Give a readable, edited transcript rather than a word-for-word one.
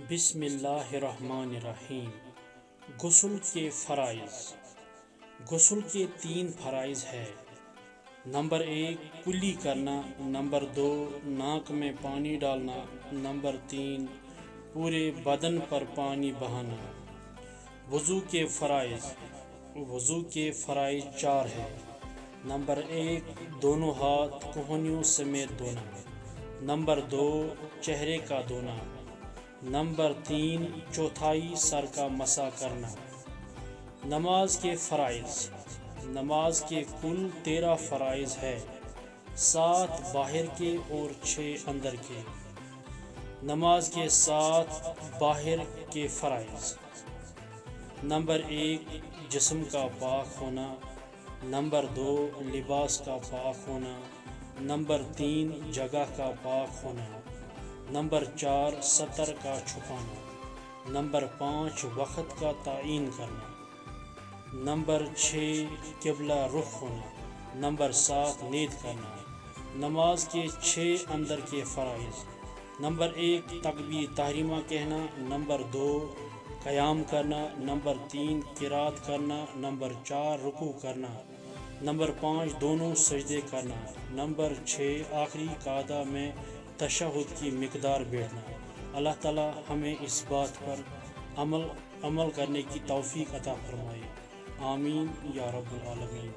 بسم اللہ الرحمن الرحیم۔ غسل کے فرائض۔ غسل کے 3 فرائض ہے۔ نمبر 1 کلی کرنا، نمبر 2 ناک میں پانی ڈالنا، نمبر 3 پورے بدن پر پانی بہانا۔ وضو کے فرائض۔ وضو کے فرائض 4 ہے۔ نمبر 1 دونوں ہاتھ کوہنیوں سمیت دھونا، نمبر 2 چہرے کا دھونا، نمبر 3 چوتھائی سر کا مسح کرنا۔ نماز کے فرائض۔ نماز کے کل 13 فرائض ہے، 7 باہر کے اور 6 اندر کے۔ نماز کے 7 باہر کے فرائض: نمبر 1 جسم کا پاک ہونا، نمبر 2 لباس کا پاک ہونا، نمبر 3 جگہ کا پاک ہونا، نمبر 4 سطر کا چھپانا، نمبر 5 وقت کا تعین کرنا، نمبر 6 قبلہ رخ ہونا، نمبر 7 نیت کرنا۔ نماز کے 6 اندر کے فرائض: نمبر 1 تکبیر تحریمہ کہنا، نمبر 2 قیام کرنا، نمبر 3 قرات کرنا، نمبر 4 رکوع کرنا، نمبر 5 دونوں سجدے کرنا، نمبر 6 آخری قعدہ میں تشہد کی مقدار بیٹھنا۔ اللہ تعالی ہمیں اس بات پر عمل کرنے کی توفیق عطا فرمائے، آمین یا رب العالمین۔